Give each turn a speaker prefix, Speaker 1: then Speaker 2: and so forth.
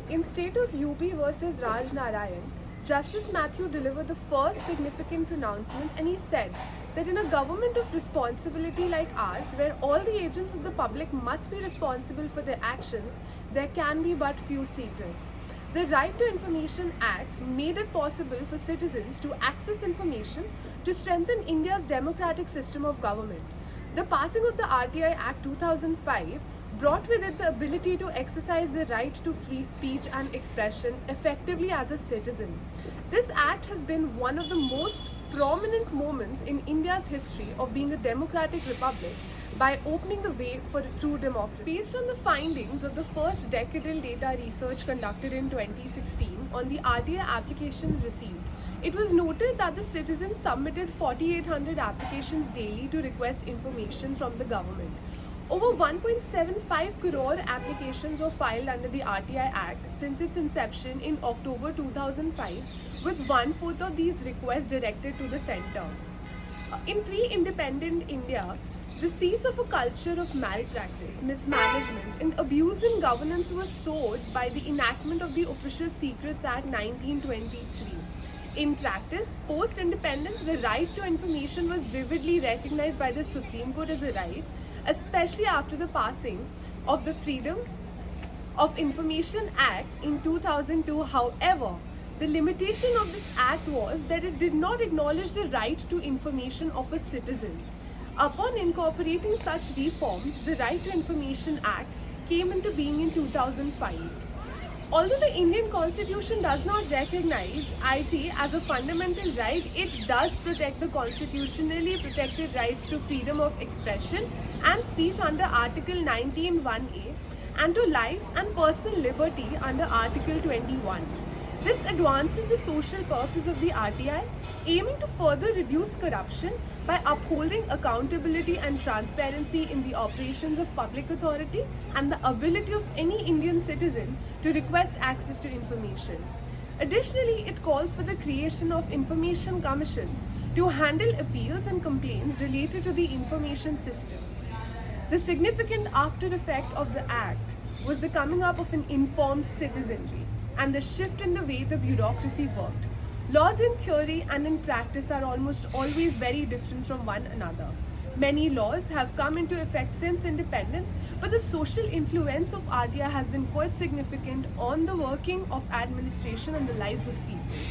Speaker 1: In state of UP versus Raj Narayan, Justice Matthew delivered the first significant pronouncement, and he said that in a government of responsibility like ours, where all the agents of the public must be responsible for their actions, there can be but few secrets. The Right to Information Act made it possible for citizens to access information to strengthen India's democratic system of government. The passing of the RTI Act 2005 brought with it the ability to exercise the right to free speech and expression effectively as a citizen. This act has been one of the most prominent moments in India's history of being a democratic republic by opening the way for a true democracy. Based on the findings of the first decadal data research conducted in 2016 on the RTI applications received, it was noted that the citizens submitted 4,800 applications daily to request information from the government. Over 1.75 crore applications were filed under the RTI Act since its inception in October 2005, with 1/4 of these requests directed to the centre. In pre-independent India, the seeds of a culture of malpractice, mismanagement, and abuse in governance were sowed by the enactment of the Official Secrets Act 1923. In practice, post-independence, the right to information was vividly recognized by the Supreme Court as a right, especially after the passing of the Freedom of Information Act in 2002. However, the limitation of this act was that it did not acknowledge the right to information of a citizen. Upon incorporating such reforms, the Right to Information Act came into being in 2005. Although the Indian Constitution does not recognize IT as a fundamental right, it does protect the constitutionally protected rights to freedom of expression and speech under Article 19(1)(a) and to life and personal liberty under Article 21. This advances the social purpose of the RTI, aiming to further reduce corruption by upholding accountability and transparency in the operations of public authority and the ability of any Indian citizen to request access to information. Additionally, it calls for the creation of information commissions to handle appeals and complaints related to the information system. The significant after effect of the Act was the coming up of an informed citizenry and the shift in the way the bureaucracy worked. Laws in theory and in practice are almost always very different from one another. Many laws have come into effect since independence, but the social influence of RTI has been quite significant on the working of administration and the lives of people.